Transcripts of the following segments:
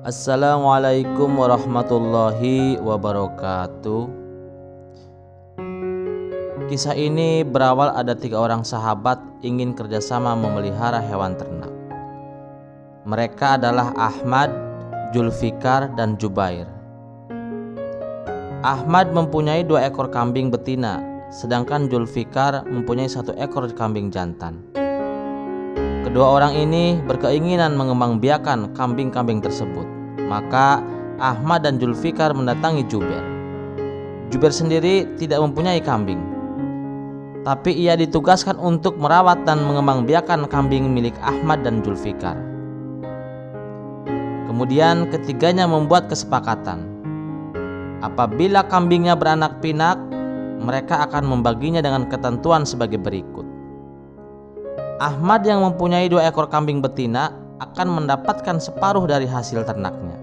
Assalamualaikum warahmatullahi wabarakatuh. Kisah ini berawal ada 3 orang sahabat ingin kerjasama memelihara hewan ternak. Mereka adalah Ahmad, Julfikar, dan Jubair. Ahmad mempunyai 2 ekor kambing betina, sedangkan Julfikar mempunyai 1 ekor kambing jantan. Kedua orang ini berkeinginan mengembangbiakan kambing-kambing tersebut. Maka Ahmad dan Julfikar mendatangi Jubair. Jubair sendiri tidak mempunyai kambing, tapi ia ditugaskan untuk merawat dan mengembangbiakan kambing milik Ahmad dan Julfikar. Kemudian ketiganya membuat kesepakatan. Apabila kambingnya beranak pinak, mereka akan membaginya dengan ketentuan sebagai berikut. Ahmad yang mempunyai 2 ekor kambing betina akan mendapatkan separuh dari hasil ternaknya,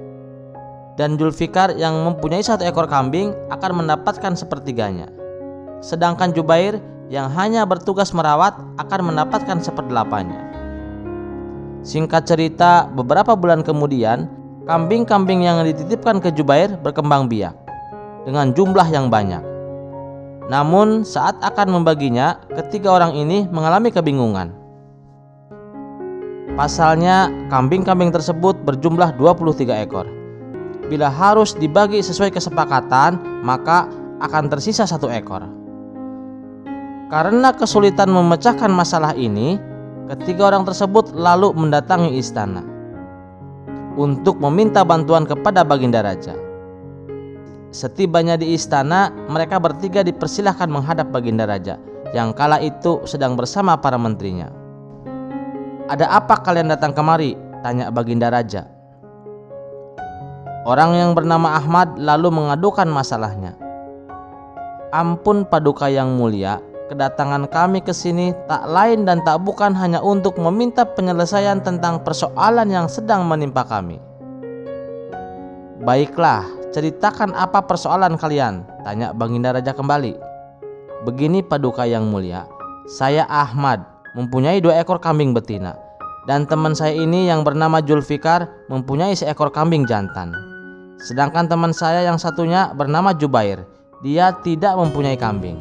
dan Julfikar yang mempunyai 1 ekor kambing akan mendapatkan sepertiganya, sedangkan Jubair yang hanya bertugas merawat akan mendapatkan 1/8-nya. Singkat cerita, beberapa bulan kemudian kambing-kambing yang dititipkan ke Jubair berkembang biak dengan jumlah yang banyak. Namun saat akan membaginya, ketiga orang ini mengalami kebingungan. Pasalnya, kambing-kambing tersebut berjumlah 23 ekor. Bila harus dibagi sesuai kesepakatan, maka akan tersisa 1 ekor. Karena kesulitan memecahkan masalah ini, ketiga orang tersebut lalu mendatangi istana untuk meminta bantuan kepada Baginda Raja. Setibanya di istana, mereka bertiga dipersilahkan menghadap Baginda Raja yang kala itu sedang bersama para menterinya. "Ada apa kalian datang kemari?" tanya Baginda Raja. Orang yang bernama Ahmad lalu mengadukan masalahnya. "Ampun Paduka yang mulia, kedatangan kami ke sini tak lain dan tak bukan hanya untuk meminta penyelesaian tentang persoalan yang sedang menimpa kami." "Baiklah, ceritakan apa persoalan kalian?" tanya Baginda Raja kembali. "Begini Paduka yang mulia, saya Ahmad mempunyai 2 ekor kambing betina, dan teman saya ini yang bernama Julfikar mempunyai 1 ekor kambing jantan. Sedangkan teman saya yang satunya bernama Jubair, dia tidak mempunyai kambing.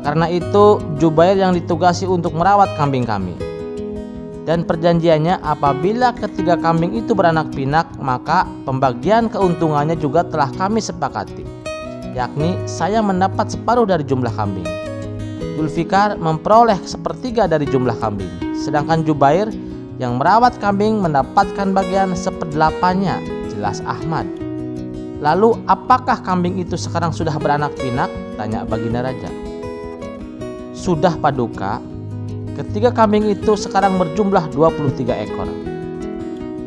Karena itu Jubair yang ditugasi untuk merawat kambing kami. Dan perjanjiannya apabila ketiga kambing itu beranak pinak, maka pembagian keuntungannya juga telah kami sepakati, yakni saya mendapat separuh dari jumlah kambing, Julfikar memperoleh 1/3 dari jumlah kambing, sedangkan Jubair yang merawat kambing mendapatkan bagian 1/8-nya, jelas Ahmad. "Lalu apakah kambing itu sekarang sudah beranak pinak?" tanya Baginda Raja. "Sudah Paduka, ketiga kambing itu sekarang berjumlah 23 ekor.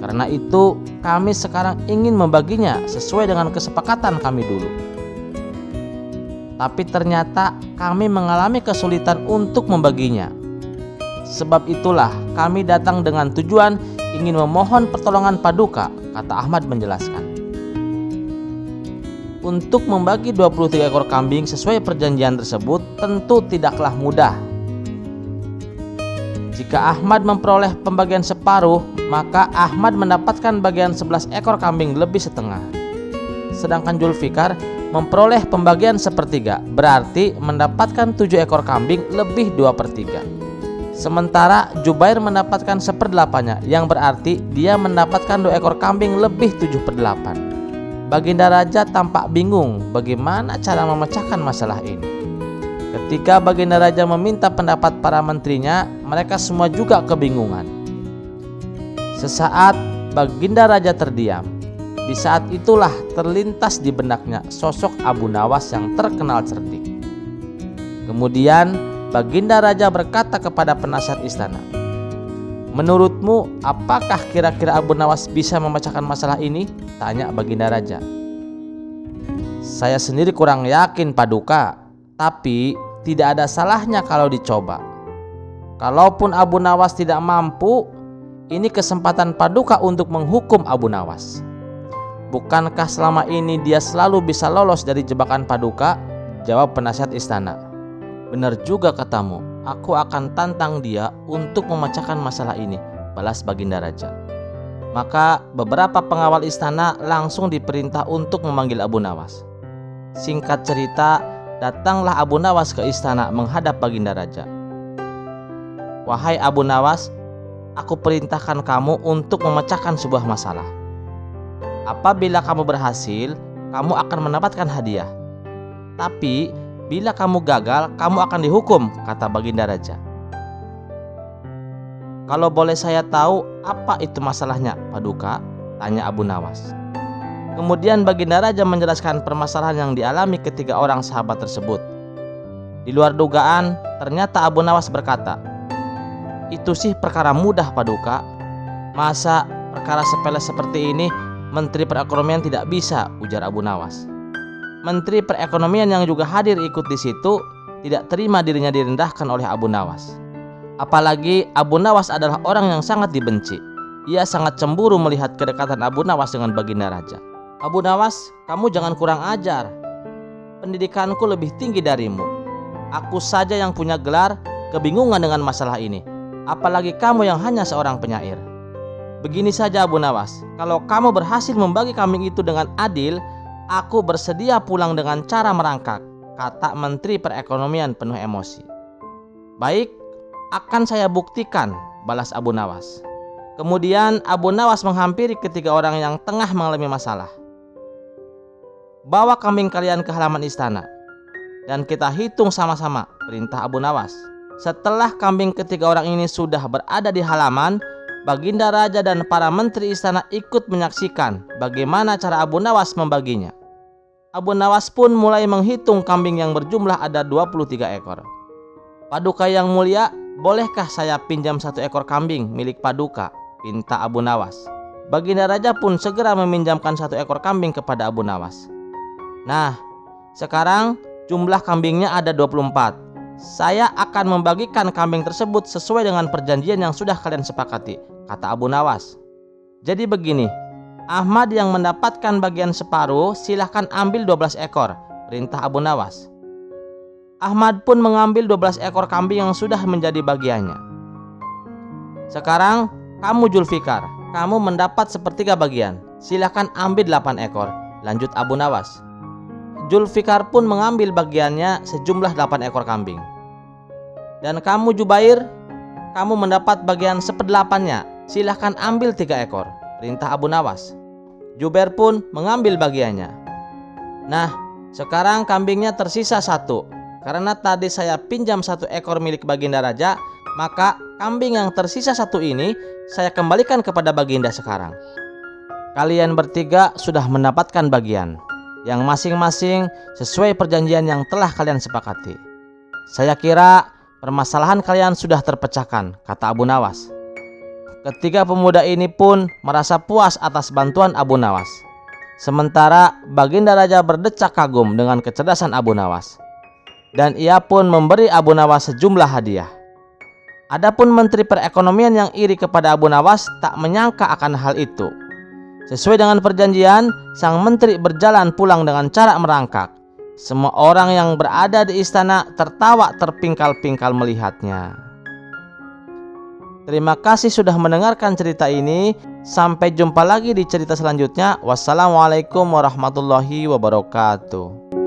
Karena itu kami sekarang ingin membaginya sesuai dengan kesepakatan kami dulu. Tapi ternyata kami mengalami kesulitan untuk membaginya. Sebab itulah kami datang dengan tujuan ingin memohon pertolongan Paduka," kata Ahmad menjelaskan. Untuk membagi 23 ekor kambing sesuai perjanjian tersebut tentu tidaklah mudah. Jika Ahmad memperoleh pembagian separuh, maka Ahmad mendapatkan bagian 11 ekor kambing lebih setengah. Sedangkan Julfikar memperoleh pembagian 1/3, berarti mendapatkan 7 ekor kambing lebih 2/3. Sementara Jubair mendapatkan 1/8-nya, yang berarti dia mendapatkan 2 ekor kambing lebih 7/8. Baginda Raja tampak bingung bagaimana cara memecahkan masalah ini. Ketika Baginda Raja meminta pendapat para menterinya, mereka semua juga kebingungan. Sesaat Baginda Raja terdiam. Di saat itulah terlintas di benaknya sosok Abu Nawas yang terkenal cerdik. Kemudian Baginda Raja berkata kepada penasihat istana, "Menurutmu apakah kira-kira Abu Nawas bisa memecahkan masalah ini?" tanya Baginda Raja. "Saya sendiri kurang yakin Paduka, tapi tidak ada salahnya kalau dicoba. Kalaupun Abu Nawas tidak mampu, ini kesempatan Paduka untuk menghukum Abu Nawas. Bukankah selama ini dia selalu bisa lolos dari jebakan Paduka?" jawab penasihat istana. "Benar juga katamu, aku akan tantang dia untuk memecahkan masalah ini," balas Baginda Raja. Maka beberapa pengawal istana langsung diperintah untuk memanggil Abu Nawas. Singkat cerita, datanglah Abu Nawas ke istana menghadap Baginda Raja. "Wahai Abu Nawas, aku perintahkan kamu untuk memecahkan sebuah masalah. Apabila kamu berhasil, kamu akan mendapatkan hadiah. Tapi bila kamu gagal, kamu akan dihukum," kata Baginda Raja. "Kalau boleh saya tahu, apa itu masalahnya, Paduka?" tanya Abu Nawas. Kemudian Baginda Raja menjelaskan permasalahan yang dialami ketiga orang sahabat tersebut. Di luar dugaan, ternyata Abu Nawas berkata, "Itu sih perkara mudah, Paduka. Masa perkara sepele seperti ini Menteri Perekonomian tidak bisa," ujar Abu Nawas. Menteri Perekonomian yang juga hadir ikut di situ tidak terima dirinya direndahkan oleh Abu Nawas. Apalagi Abu Nawas adalah orang yang sangat dibenci. Ia sangat cemburu melihat kedekatan Abu Nawas dengan Baginda Raja. "Abu Nawas, kamu jangan kurang ajar. Pendidikanku lebih tinggi darimu. Aku saja yang punya gelar kebingungan dengan masalah ini. Apalagi kamu yang hanya seorang penyair. Begini saja Abu Nawas, kalau kamu berhasil membagi kambing itu dengan adil, aku bersedia pulang dengan cara merangkak," kata Menteri Perekonomian penuh emosi. "Baik, akan saya buktikan," balas Abu Nawas. Kemudian Abu Nawas menghampiri ketiga orang yang tengah mengalami masalah. "Bawa kambing kalian ke halaman istana dan kita hitung sama-sama," perintah Abu Nawas. Setelah kambing ketiga orang ini sudah berada di halaman, Baginda Raja dan para menteri istana ikut menyaksikan bagaimana cara Abu Nawas membaginya. Abu Nawas pun mulai menghitung kambing yang berjumlah ada 23 ekor. "Paduka yang mulia, bolehkah saya pinjam 1 ekor kambing milik Paduka?" pinta Abu Nawas. Baginda Raja pun segera meminjamkan 1 ekor kambing kepada Abu Nawas. "Nah, sekarang jumlah kambingnya ada 24. Saya akan membagikan kambing tersebut sesuai dengan perjanjian yang sudah kalian sepakati," kata Abu Nawas. "Jadi begini, Ahmad yang mendapatkan bagian separuh silahkan ambil 12 ekor, perintah Abu Nawas. Ahmad pun mengambil 12 ekor kambing yang sudah menjadi bagiannya. "Sekarang kamu Zulfikar, kamu mendapat sepertiga bagian, silahkan ambil 8 ekor, lanjut Abu Nawas. Zulfikar pun mengambil bagiannya sejumlah 8 ekor kambing. "Dan kamu Jubair, kamu mendapat bagian seperdelapannya, silahkan ambil 3 ekor, perintah Abu Nawas. Jubair pun mengambil bagiannya. "Nah, sekarang kambingnya tersisa 1. Karena tadi saya pinjam 1 ekor milik Baginda Raja, maka kambing yang tersisa 1 ini saya kembalikan kepada Baginda sekarang. Kalian bertiga sudah mendapatkan bagian, yang masing-masing sesuai perjanjian yang telah kalian sepakati. Saya kira permasalahan kalian sudah terpecahkan," kata Abu Nawas. Ketiga pemuda ini pun merasa puas atas bantuan Abu Nawas. Sementara Baginda Raja berdecak kagum dengan kecerdasan Abu Nawas. Dan ia pun memberi Abu Nawas sejumlah hadiah. Adapun Menteri Perekonomian yang iri kepada Abu Nawas tak menyangka akan hal itu. Sesuai dengan perjanjian, sang menteri berjalan pulang dengan cara merangkak. Semua orang yang berada di istana tertawa terpingkal-pingkal melihatnya. Terima kasih sudah mendengarkan cerita ini. Sampai jumpa lagi di cerita selanjutnya. Wassalamualaikum warahmatullahi wabarakatuh.